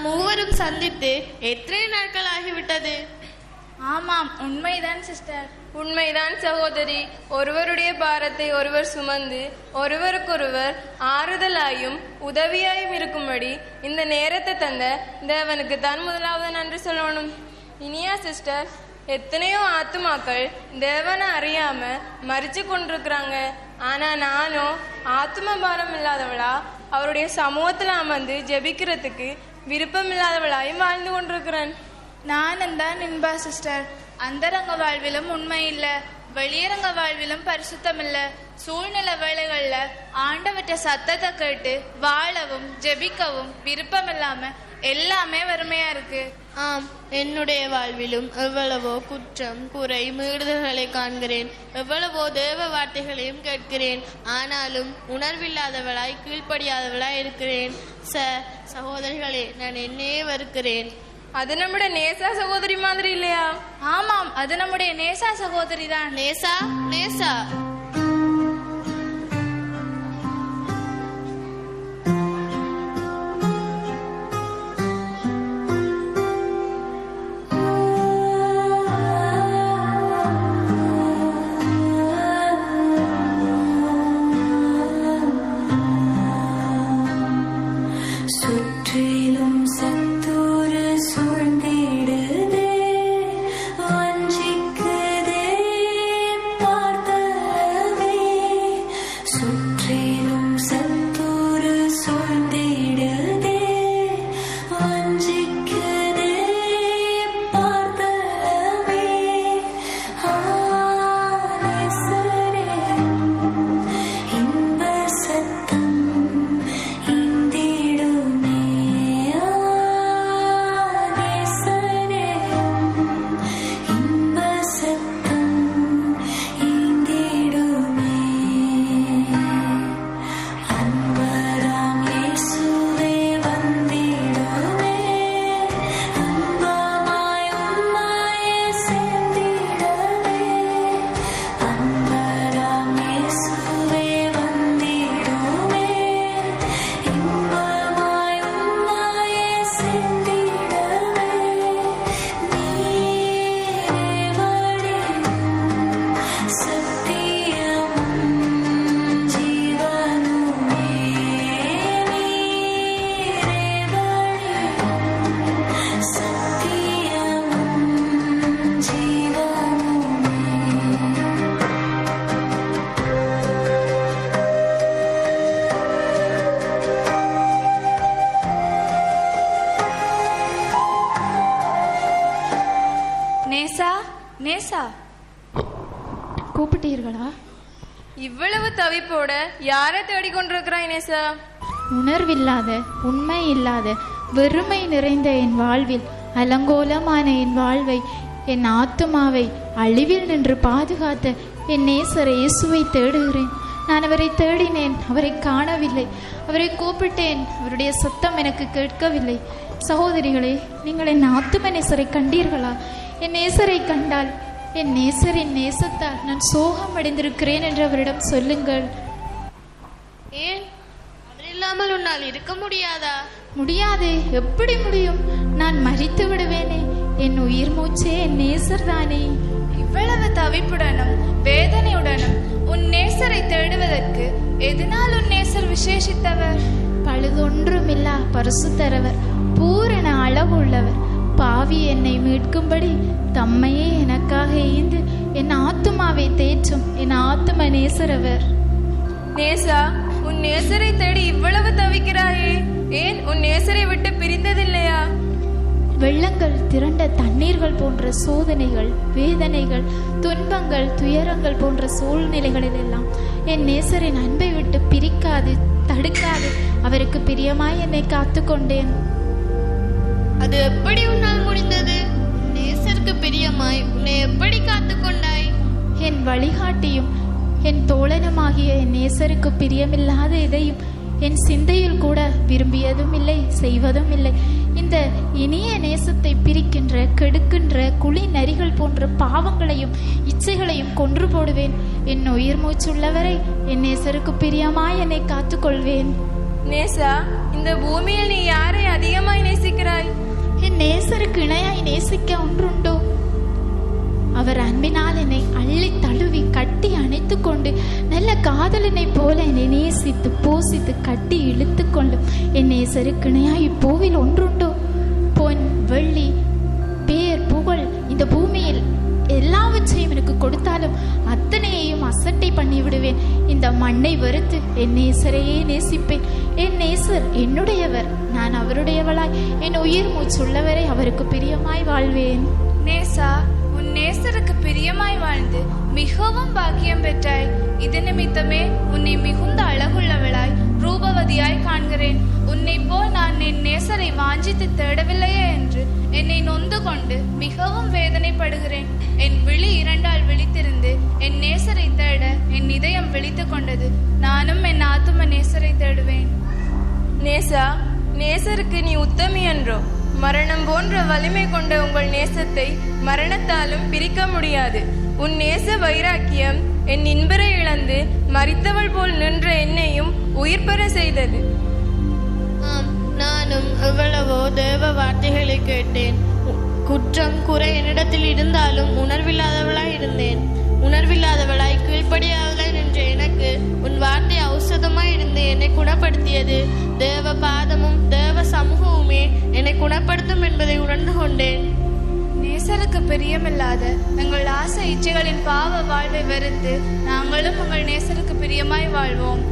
நாம் மூவரும் சந்தித்து எத்தனை நாட்கள் ஆகிவிட்டது? ஆமாம், உண்மைதான் சிஸ்டர். உண்மைதான் சகோதரி. ஒருவருடைய பாரத்தை ஒருவர் சுமந்து ஒருவருக்கொருவர் ஆறுதலாயும் உதவியாயும் இருக்கும்படி இந்த நேரத்தை தந்த தேவனுக்கு தான் முதலாவது நன்றி சொல்லணும். இனியா சிஸ்டர், எத்தனையோ ஆத்துமாக்கள் தேவனை அறியாம மறிச்சு கொண்டிருக்கிறாங்க. ஆனா நானும் ஆத்தும பாரம் இல்லாதவளா அவருடைய சமூகத்துல அமர்ந்து ஜெபிக்கிறதுக்கு விருப்பம் இல்லாதவளாயும் வாழ்ந்து கொண்டிருக்கிறேன். நானும் தான் இன்பா சிஸ்டர். அந்தரங்க வாழ்விலும் உண்மை இல்ல, வெளியரங்க வாழ்விலும் பரிசுத்தம் இல்ல. சூழ்நிலை வேளைகள்ல ஆண்டவற்ற சத்தத்தை கேட்டு வாழவும் ஜெபிக்கவும் விருப்பம் இல்லாம எல்லாமே வறுமையா இருக்கு. ஆம், என்னுடைய வாழ்விலும் எவ்வளவோ குற்றம் குறை மீறுதல்களை காண்கிறேன். எவ்வளவோ தேவ வார்த்தைகளையும் கேட்கிறேன். ஆனாலும் உணர்வில்லாதவளாய் கீழ்ப்படியாதவளாய் இருக்கிறேன். சகோதரிகளே, நான் என்னையே வெறுக்கிறேன். அது நம்முடைய நேசா சகோதரி மாதிரி இல்லையா? ஆமாம், அது நம்முடைய நேசா சகோதரி தான். நேசா நேசா நேசா, கூப்பிட்டீர்களா? இவ்வளவு தவிப்போட யாரை தேடிக்கொண்டிருக்கிறாய் நேசா? உணர்வில்லாத, உண்மை இல்லாத, வெறுமை நிறைந்த என் வாழ்வில், அலங்கோலமான என் வாழ்வை, என் ஆத்துமாவை அழிவில் நின்று பாதுகாத்த என் நேசர் இயேசுவை தேடுகிறேன். நான் அவரை தேடினேன், அவரை காணவில்லை. அவரை கூப்பிட்டேன், அவருடைய சத்தம் எனக்கு கேட்கவில்லை. சகோதரிகளே, நீங்கள் என் ஆத்தும நேசரை கண்டீர்களா? என் நேசரை கண்டால், என் நேசரின் நேசத்தால் நான் சோகம் அடைந்திருக்கிறேன் என்று அவரிடம் சொல்லுங்கள். ஏன் அவர் இல்லாமல் உன்னால் இருக்க முடியாதா? முடியாதே. எப்படி முடியும்? நான் மரித்து விடுவேனே. என் உயிர் மூச்சே என் நேசர் தானே. இவ்வளவு தவிப்புடனும் வேதனையுடனும் உன் நேசரை தேடுவதற்கு எதனால் உன் நேசர் விசேஷித்தவர்? பழுதொன்றுமில்லா பரிசுத்தரவர், பூரண அளவுள்ளவர், பாவி என்னை மீட்கும்படி தம்மையே எனக்காக ஈந்து என் ஆத்துமாவை தேற்றும் என் ஆத்தும நேசரவர். நேசா, உன் நேசரை தேடி இவ்வளவு தவிக்கிறாயே, ஏன் உன் நேசரை விட்டு பிரிந்ததில்லையா? வெள்ளங்கள் திரண்ட தண்ணீர்கள் போன்ற சோதனைகள், வேதனைகள், துன்பங்கள், துயரங்கள் போன்ற சூழ்நிலைகளில் எல்லாம் என் நேசரின் அன்பை விட்டு பிரிக்காது, தடுக்காது, அவருக்கு பிரியமாய் என்னை காத்து கொண்டேன். அது எப்படி உன்னால் முடிந்தது? நேசருக்கு பிரியமாய் உன்னை எப்படி காத்து கொண்டாய்? என் வழிகாட்டியும் என் தோழனுமாகிய என் நேசருக்கு பிரியமில்லாத எதையும் என் சிந்தையில் கூட விரும்பியதும் இல்லை, செய்வதும் இல்லை. இந்த இனிய நேசத்தை பிரிக்கின்ற, கெடுக்கின்ற குழி நரிகள் போன்ற பாவங்களையும் இச்சைகளையும் கொன்று போடுவேன். என் உயிர் மூச்சுள்ளவரை என் நேசருக்கு பிரியமாய் என்னை காத்துக்கொள்வேன். நேசா, இந்த பூமியில் நீ யாரை அதிகமாய் நேசிக்கிறாய்? என் நேசருக்கு இணையாய் நேசிக்க ஒன்றுண்டோ? அவர் அன்பினால் என்னை அள்ளி தழுவி கட்டி அணைத்து கொண்டு நல்ல காதலனை போல என்னை நேசித்து போசித்து கட்டி இழுத்து கொள்ளும் என் நேசருக்கு இணையாய் இப்பூவில் ஒன்றுண்டோ? பொன் வெள்ளி பேர் புகழ் இந்த பூமியில் எல்லாவற்றையும் எனக்கு கொடுத்தாலும் அத்தனையையும் அசட்டை பண்ணி விடுவேன். இந்த மண்ணை வெறுத்து என் நேசரையே நேசிப்பேன். என் நேசர் என்னுடையவர், நான் அவருடையவளாய் என் உயிர் மூச்சுள்ளவரை அவருக்கு பிரியமாய் வாழ்வேன். நேசா, உன் நேசருக்கு பிரியமாய் வாழ்ந்து மிகவும் பாக்கியம் பெற்றாய். இது நிமித்தமே உன்னை மிகுந்த அழகுள்ளவளாய் ரூபவதியாய் காண்கிறேன். உன்னை போல் நான் என் நேசரை வாஞ்சித்து தேடவில்லையே என்று என்னை நொந்து கொண்டு மிகவும் வேதனைப்படுகிறேன். என் விழி இரண்டால் விழித்திருந்து என் நேசரை தேட என் இதயம் விழித்து கொண்டது. நானும் என் ஆத்தும நேசரை தேடுவேன். நேசா, நேசருக்கு நீ உத்தமி என்றோ? மரணம் போன்ற வலிமை கொண்ட உங்கள் நேசத்தை மரணத்தாலும் பிரிக்க முடியாது. உன் நேச வைராக்கியம் என் இன்பரை இழந்து மரித்தவள் போல் நின்ற என்னையும் உயிர் பெற செய்தது. நானும் எவ்வளவோ தேவ வார்த்தைகளை கேட்டேன். குற்றம் குறை என்னிடத்தில் இருந்தாலும் உணர்வில்லாதவளாய் இருந்தேன். உணர்வில்லாதவளாய் கீழ்ப்படியாதவளாய் நின்ற எனக்கு உன் வார்த்தை ஔஷதமாய் இருந்து என்னை குணப்படுத்தியது. தேவ பாதமும் தேவ சமூகமுமே என்னை குணப்படுத்தும் என்பதை உணர்ந்து கொண்டேன். நேசருக்கு பிரியமில்லாத எங்கள் ஆசை இச்சைகளின் பாவ வாழ்வை வெறுத்து நாங்களும் உங்கள் நேசருக்கு பிரியமாய் வாழ்வோம்.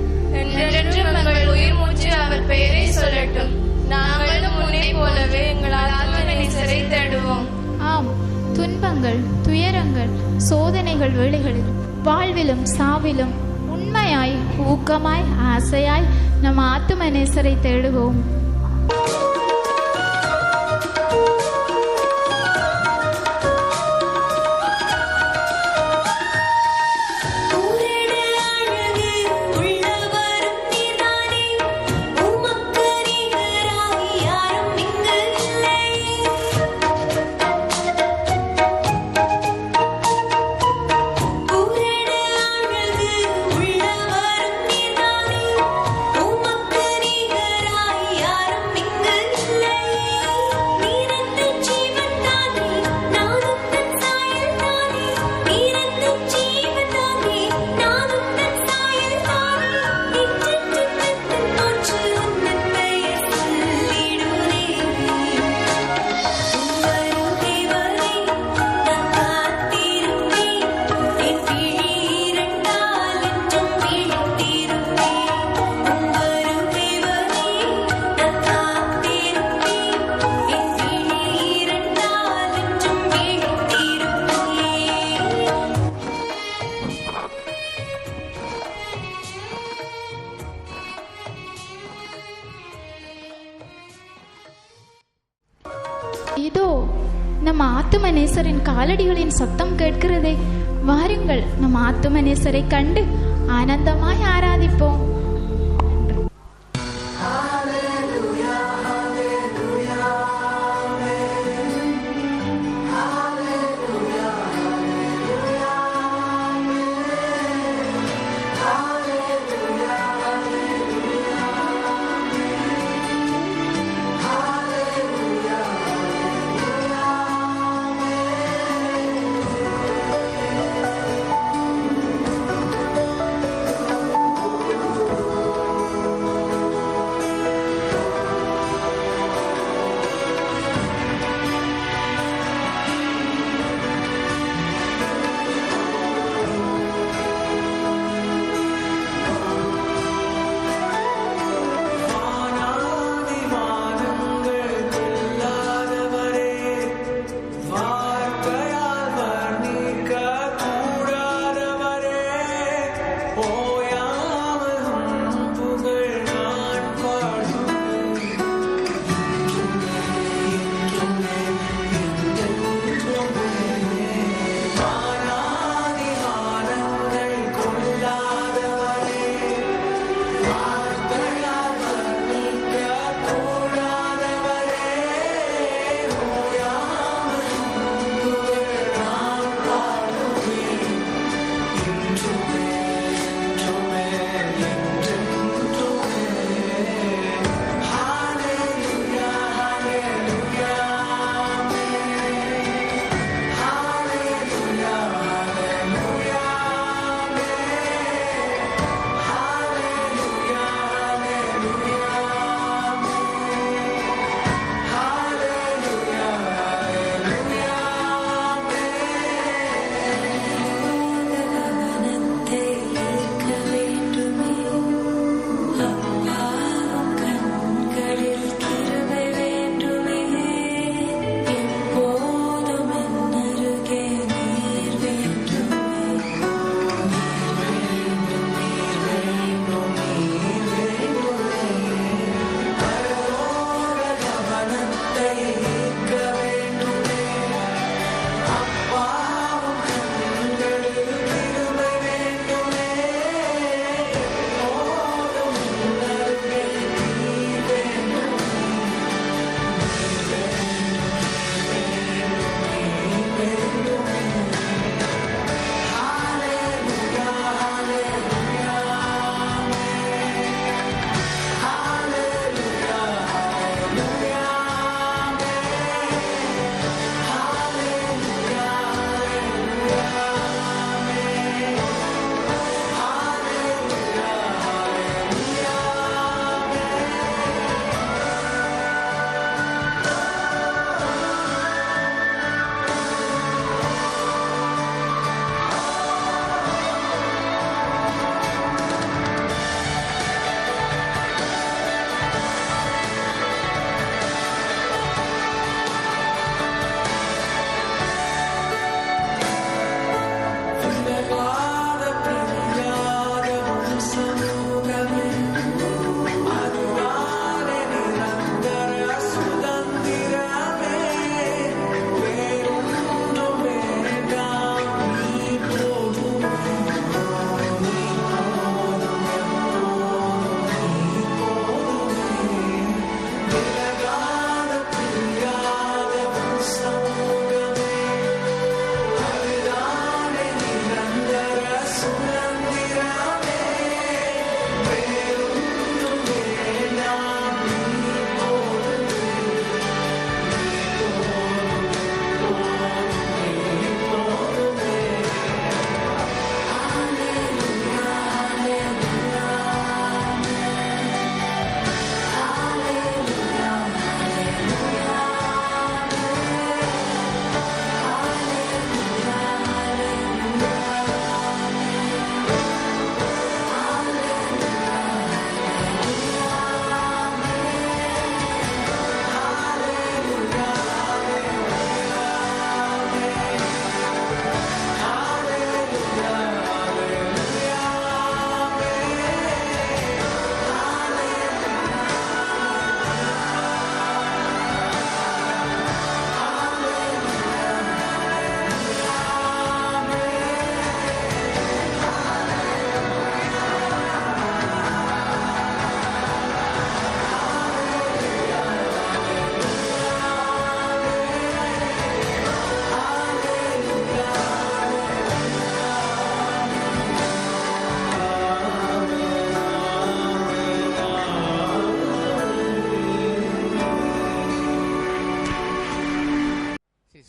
என்றென்றும் எங்கள் உயிர் மூச்சு அவர் பெயரை சொல்லட்டும். நாங்களும் முன்னே போலவே எங்கள் ஆத்ம நேசரை தேடுவோம். ஆம், துன்பங்கள் துயரங்கள் சோதனைகள் வேளைகளில் வாழ்விலும் சாவிலும் உண்மையாய் ஊக்கமாய் ஆசையாய் நம் ஆத்தும நேசரை தேடுவோம். இதோ நம் ஆத்தும நேசரின் காலடிகளின் சத்தம் கேட்கிறதே. வாருங்கள், நம் ஆத்தும நேசரை கண்டு ஆனந்தமாய் ஆராதிப்போம்.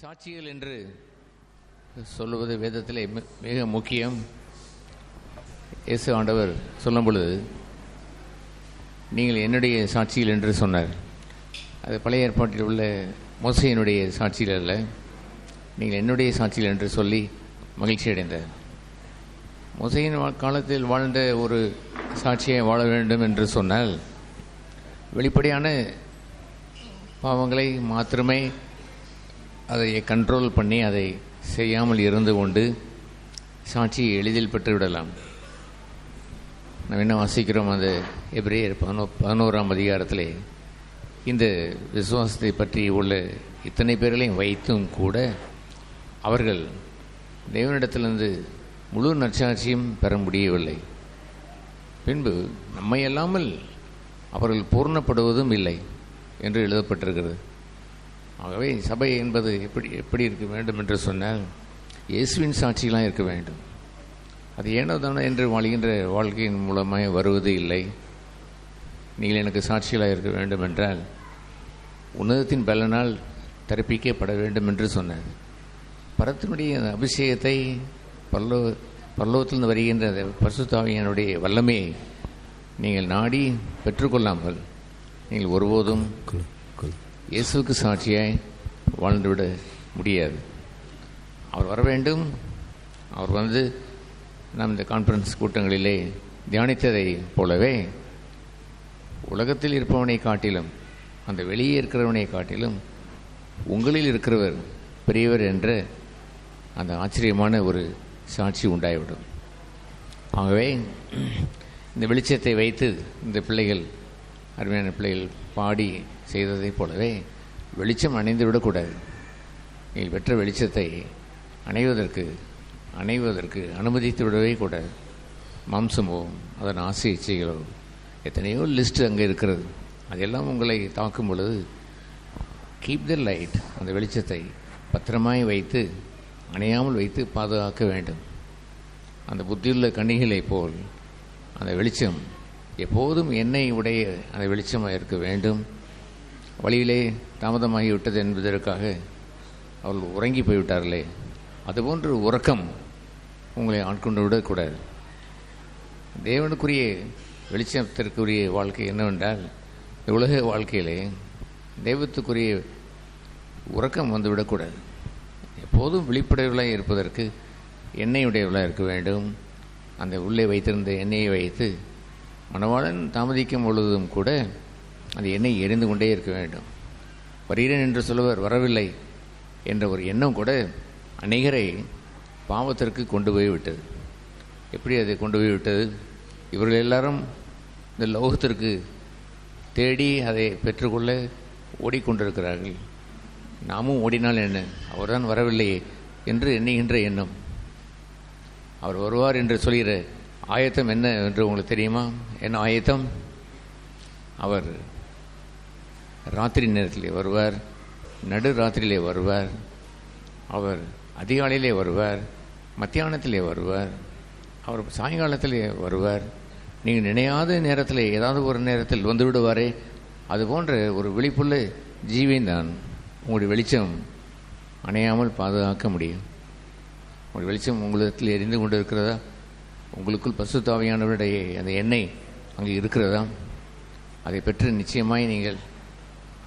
சாட்சிகள் என்று சொல்லுவது வேதத்திலே மிக முக்கியம். இயேசு ஆண்டவர் சொல்லும் பொழுது நீங்கள் என்னுடைய சாட்சிகள் என்று சொன்னார். அது பழைய ஏற்பாட்டில் உள்ள மோசேயினுடைய சாட்சிகள் அல்ல, நீங்கள் என்னுடைய சாட்சிகள் என்று சொல்லி மகிழ்ச்சி அடைந்தார். மோசேயின் காலத்தில் வாழ்ந்த ஒரு சாட்சியை வாழ வேண்டும் என்று சொன்னால் வெளிப்படையான பாவங்களை மாத்திரமே அதை கண்ட்ரோல் பண்ணி அதை செய்யாமல் இருந்து கொண்டு சாட்சியை எளிதில் பெற்றுவிடலாம். நம்ம என்ன வாசிக்கிறோம், அந்த எபிரேயர் 11ஆம் அதிகாரத்திலே இந்த விசுவாசத்தை பற்றி உள்ள இத்தனை பேர்களையும் வைத்தும் கூட அவர்கள் தேவனிடத்திலிருந்து முழு நற்சாட்சியும் பெற முடியவில்லை. பின்பு நம்மை அல்லாமல் அவர்கள் பூர்ணப்படுவதும் இல்லை என்று எழுதப்பட்டிருக்கிறது. ஆகவே சபை என்பது எப்படி இருக்க வேண்டும் என்று சொன்னால் இயேசுவின் சாட்சிகளாக இருக்க வேண்டும். அது ஏனோ தானோ என்று வாழ்கின்ற வாழ்க்கையின் மூலமாக வருவது இல்லை. நீங்கள் எனக்கு சாட்சிகளாக இருக்க வேண்டும் என்றால் உன்னதத்தின் பலனால் தரிப்பிக்கப்பட வேண்டும் என்று சொன்னார். பரத்தினுடைய அபிஷேகத்தை பரலோகத்திலிருந்து வருகின்ற பரிசுத்த ஆவியானுடைய வல்லமையை நீங்கள் நாடி பெற்றுக்கொள்ளாமல் நீங்கள் ஒருபோதும் இயேசுவுக்கு சாட்சியாய் வாழ்ந்துவிட முடியாது. அவர் வர வேண்டும். அவர் வந்து நாம் இந்த கான்ஃபரன்ஸ் கூட்டங்களிலே தியானித்ததை போலவே உலகத்தில் இருப்பவனை காட்டிலும் அந்த வெளியே இருக்கிறவனை காட்டிலும் உங்களில் இருக்கிறவர் பெரியவர் என்ற அந்த ஆச்சரியமான ஒரு சாட்சி உண்டாகிவிடும். ஆகவே இந்த வெளிச்சத்தை வைத்து இந்த பிள்ளைகள், அருமையான பிள்ளைகள் பாடி செய்ததைப் போலவே வெளிச்சம் அணைந்து விடக்கூடாது. நீங்கள் பெற்ற வெளிச்சத்தை அணைவதற்கு அனுமதித்து விடவே கூடாது. மாம்சமோ அதன் ஆசை இச்சைகளோ எத்தனையோ லிஸ்ட்டு அங்கே இருக்கிறது. அதெல்லாம் உங்களை தாக்கும் பொழுது கீப் த லைட், அந்த வெளிச்சத்தை பத்திரமாய் வைத்து அணையாமல் வைத்து பாதுகாக்க வேண்டும். அந்த புத்தியுள்ள கன்னிகளை போல் அந்த வெளிச்சம் எப்போதும் எண்ணெய் உடைய அந்த வெளிச்சமாக இருக்க வேண்டும். வழியிலே தாமதமாகிவிட்டது என்பதற்காக அவர்கள் உறங்கி போய்விட்டார்களே, அதுபோன்று உறக்கம் உங்களை ஆட்கொண்டு விடக்கூடாது. தேவனுக்குரிய வெளிச்சத்திற்குரிய வாழ்க்கை என்னவென்றால் உலக வாழ்க்கையிலே தெய்வத்துக்குரிய உறக்கம் வந்து விடக்கூடாது. எப்போதும் விழிப்புடையவர்களாக இருப்பதற்கு எண்ணெயுடையவர்களாக இருக்க வேண்டும். அந்த உள்ளே வைத்திருந்த எண்ணெயை வைத்து மணவாளன் தாமதிக்கும் பொழுதும் கூட அந்த எண்ணெய் எரிந்து கொண்டே இருக்க வேண்டும். வருகிறேன் என்று சொல்லுவர் வரவில்லை என்ற ஒரு எண்ணம் கூட அநேகரை பாவத்திற்கு கொண்டு போய் விட்டது. எப்படி அதை கொண்டு போய் விட்டது? இவர்கள் எல்லாரும் இந்த லோகத்திற்கு தேடி அதை பெற்றுக்கொள்ள ஓடிக்கொண்டிருக்கிறார்கள். நாமும் ஓடினால் என்ன, அவர்தான் வரவில்லையே என்று எண்ணுகின்ற எண்ணம். அவர் வருவார் என்று சொல்கிற ஆயத்தம் என்ன என்று உங்களுக்கு தெரியுமா? என்ன ஆயத்தம்? அவர் ராத்திரி நேரத்திலே வருவார், நடு ராத்திரியிலே வருவார், அவர் அதிகாலையிலே வருவார், மத்தியானத்திலே வருவார், அவர் சாயங்காலத்திலே வருவார். நீங்கள் நினையாத நேரத்தில் ஏதாவது ஒரு நேரத்தில் வந்து விடுவாரே, அதுபோன்ற ஒரு விழிப்புள்ள ஜீவன்தான் உங்களுடைய வெளிச்சம் அணையாமல் பாதுகாக்க முடியும். உங்களுடைய வெளிச்சம் உங்களிடத்தில் எரிந்து கொண்டு இருக்கிறதா? உங்களுக்குள் பரிசுத்த ஆவியானவருடைய அந்த எண்ணெய் அங்கே இருக்கிறதா? அதை பெற்று நிச்சயமாய் நீங்கள்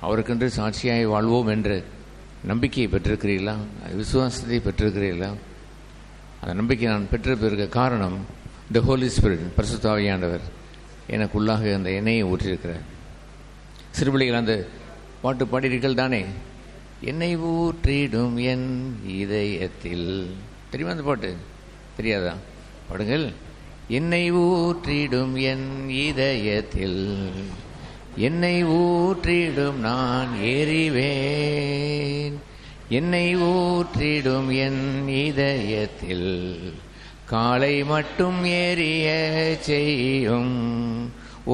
அவருக்கென்று சாட்சியாய் வாழ்வோம் என்ற நம்பிக்கையை பெற்றிருக்கிறீர்களா? விசுவாசத்தை பெற்றிருக்கிறீர்களா? அந்த நம்பிக்கை நான் பெற்றிருப்பதற்கு காரணம் த ஹோலி ஸ்பிரிட், பரிசுத்த ஆவியானவர் எனக்குள்ளாக அந்த எண்ணெயை ஊற்றியிருக்கிறார். சிறுபிள்ளைகள் அந்த பாட்டு பாடியிருக்கள் தானே, என்னை ஊற்றிடும் என் இதயத்தில். தெரியுமா அந்த பாட்டு? தெரியாதா? பாடுங்கள். என்னை ஊற்றிடும் என் இதயத்தில், என்னை ஊற்றிடும் நான் எரிவேன், என்னை ஊற்றிடும் என் இதயத்தில், காலை மட்டும் எரிய செய்யும்,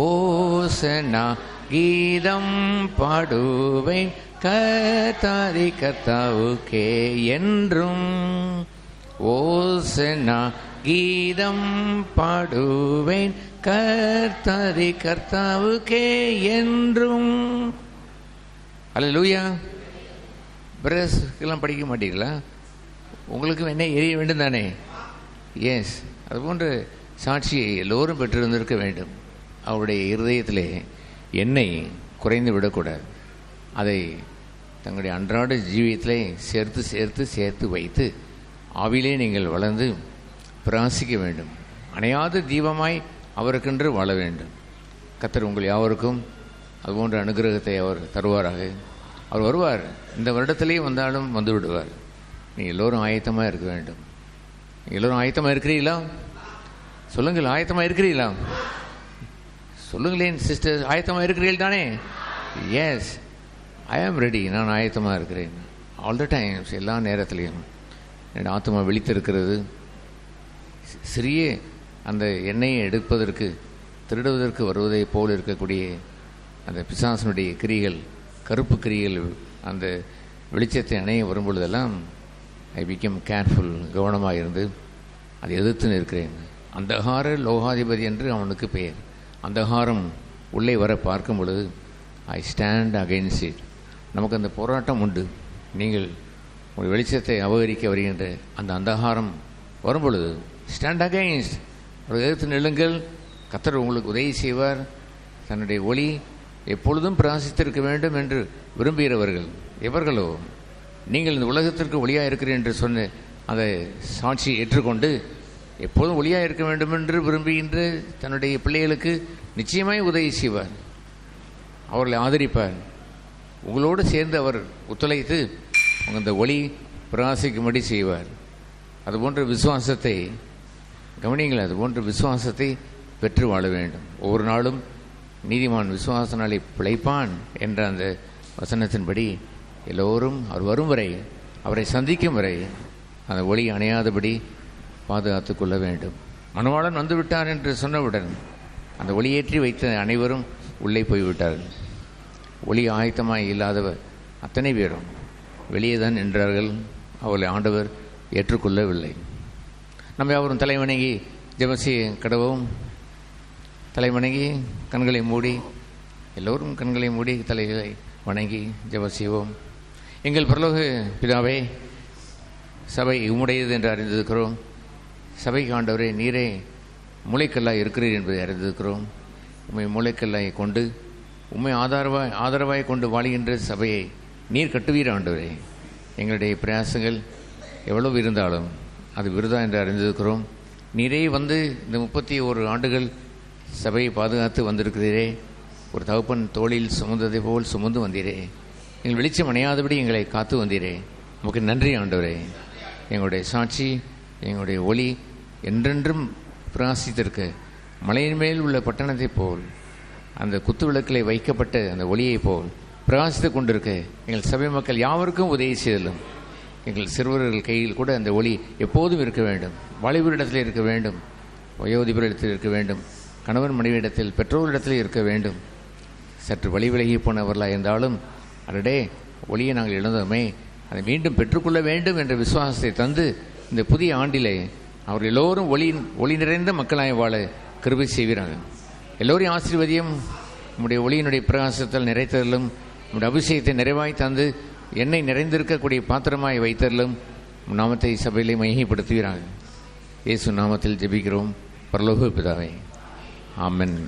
ஓசனா கீதம் பாடுவேன் கர்த்தாதி கர்த்தாவுக்கே என்றும், ஓசனா கீதம் பாடுவேன் கர்த்தாதி கர்த்தாவுக்கே என்றும். அல்லேலூயா. பிரதர்ஸ்க்கெல்லாம் படிக்க மாட்டீங்களா? உங்களுக்கும் என்ன எரிய வேண்டும் தானே? எஸ், அதுபோன்ற சாட்சியை எல்லோரும் பெற்றிருந்திருக்க வேண்டும். அவருடைய இருதயத்திலே எண்ணெய் குறைந்து விடக்கூடாது. அதை தங்களுடைய அன்றாட ஜீவியத்திலே சேர்த்து சேர்த்து சேர்த்து வைத்து ஆவிலே நீங்கள் வளர்ந்து பிரகாசிக்க வேண்டும். அணையாத தீபமாய் அவருக்கென்று வாழ வேண்டும். கர்த்தர் உங்கள் யாவருக்கும் அதுபோன்ற அனுகிரகத்தை அவர் தருவாராக. அவர் வருவார், இந்த வருடத்திலேயே வந்தாலும் வந்து விடுவார். நீங்கள் எல்லோரும் ஆயத்தமாக இருக்க வேண்டும். எல்லோரும் ஆயத்தமாக இருக்கிறீங்களா? சொல்லுங்கள், ஆயத்தமாக இருக்கிறீங்களா? சொல்லுங்களேன் சிஸ்டர், ஆயத்தமாக இருக்கிறீர்கள் தானே? S, I am ready. நான் ஆயத்தமாக இருக்கிறேன். ஆல் த டைம்ஸ், எல்லா நேரத்துலையும் என் ஆத்மா விழித்திருக்கிறது. சிறிய அந்த எண்ணெயை எடுப்பதற்கு, திருடுவதற்கு வருவதை போல் இருக்கக்கூடிய அந்த பிசாசனுடைய கிரிகள், கருப்பு கிரிகள், அந்த வெளிச்சத்தை அணைய வரும்பொழுதெல்லாம் ஐ பிகம் கேர்ஃபுல், கவனமாக இருந்து அதை எதிர்த்து நிற்கிறேன். அந்தகார லோகாதிபதி என்று அவனுக்கு பெயர். அந்தகாரம் உள்ளே வர பார்க்கும் பொழுது ஐ ஸ்டாண்ட் அகெயின்ஸ்ட் இட். நமக்கு அந்த போராட்டம் உண்டு. நீங்கள் உங்கள் வெளிச்சத்தை அபகரிக்க வருகின்ற அந்த அந்தகாரம் வரும்பொழுது ஸ்டாண்ட் அகெயின்ஸ்ட், அவர் எதிர்த்து நில்லுங்கள். கர்த்தர் உங்களுக்கு உதவி செய்வார். தன்னுடைய ஒளி எப்பொழுதும் பிரகாசித்திருக்க வேண்டும் என்று விரும்புகிறவர்கள் எவர்களோ, நீங்கள் இந்த உலகத்திற்கு ஒளியாக இருக்கிறேன் என்று சொன்ன அதை சாட்சி ஏற்றுக்கொண்டு எப்போதும் ஒளியாக இருக்க வேண்டும் என்று விரும்புகின்ற தன்னுடைய பிள்ளைகளுக்கு நிச்சயமாய் உதவி செய்வார். அவர்களை ஆதரிப்பார். உங்களோடு சேர்ந்து அவர் ஒத்துழைத்து அந்த ஒளி பிரகாசிக்கும்படி செய்வார். அதுபோன்ற விசுவாசத்தை கவனிங்கள். அதுபோன்ற விசுவாசத்தை பெற்று வாழ வேண்டும். ஒவ்வொரு நாளும் நீதிமான் விசுவாசனாலே பிழைப்பான் என்ற அந்த வசனத்தின்படி எல்லோரும் அவர் வரும் வரை, அவரை சந்திக்கும் வரை அந்த ஒளி அணையாதபடி பாதுகாத்து கொள்ள வேண்டும். மணவாளன் வந்துவிட்டார் என்று சொன்னவுடன் அந்த ஒளியேற்றி வைத்த அனைவரும் உள்ளே போய்விட்டார்கள். ஒளி ஆயத்தமாய் இல்லாதவர் அத்தனை பேரும் வெளியே தான் நின்றார்கள். அவளை ஆண்டவர் ஏற்றுக்கொள்ளவில்லை. நம்ம அவரும் தலைவணங்கி ஜெபசி கடவும். தலைவணங்கி கண்களை மூடி, எல்லோரும் கண்களை மூடி தலைகளை வணங்கி ஜெபம் செய்வோம். எங்கள் பரலோக பிதாவே, சபை உம்முடையது என்று அறிந்திருக்கிறோம். சபைக்கு ஆண்டவரே, நீரே மூளைக்கல்லாய் இருக்கிறீர் என்பதை அறிந்திருக்கிறோம். உம்மை மூளைக்கல்லாய் கொண்டு, உம்மை ஆதரவாய் கொண்டு வாழுகின்ற சபையை நீர் கட்டுவீர் ஆண்டவரே. எங்களுடைய பிரயாசங்கள் எவ்வளவு இருந்தாலும் அது விருதா என்று அறிந்திருக்கிறோம். நீரே வந்து இந்த 31 ஆண்டுகள் சபையை பாதுகாத்து வந்திருக்கிறீரே. ஒரு தகப்பன் தோளில் சுமந்ததை போல் சுமந்து வந்தீரே. எங்கள் வெளிச்சம் அணையாதபடி எங்களை காத்து வந்தீரே. நமக்கு நன்றி ஆண்டவரே. எங்களுடைய சாட்சி, எங்களுடைய ஒளி என்றென்றும் பிரகாசித்திருக்க, மலையின் மேல் உள்ள பட்டணத்தை போல், அந்த குத்து விளக்கில் வைக்கப்பட்ட அந்த ஒளியை போல் பிரகாசித்து கொண்டிருக்க எங்கள் சபை மக்கள் யாவருக்கும் உதவி செய்தலும். எங்கள் சிறுவர்கள் கையில் கூட அந்த ஒளி எப்போதும் இருக்க வேண்டும். வாலிபரிடத்தில் இருக்க வேண்டும், வயோதிபரிடத்தில் இருக்க வேண்டும், கணவன் மனைவியிடத்தில், பெற்றோரிடத்தில் இருக்க வேண்டும். சற்று வழி விலகி போனவர்களாக இருந்தாலும் அடடே ஒளியை நாங்கள் இழந்தோமே, அதை மீண்டும் பெற்றுக்கொள்ள வேண்டும் என்ற விசுவாசத்தை தந்து இந்த புதிய ஆண்டிலே அவர்கள் எல்லோரும் ஒளி நிறைந்த மக்களாய் வாழ கிருபை செய்கிறாங்க. எல்லோரையும் ஆசீர்வதியும். நம்முடைய ஒளியினுடைய பிரகாசத்தால் நிறைத்தலும், நம்முடைய அபிஷேகத்தை நிறைவாய் தந்து எண்ணெய் நிறைந்திருக்கக்கூடிய பாத்திரமாய் வைத்தலும் நாமத்தை சபையிலே மகிமைப்படுத்துகிறாங்க. இயேசு நாமத்தில் ஜெபிக்கிறோம் பரலோக பிதாவே. ஆமென்.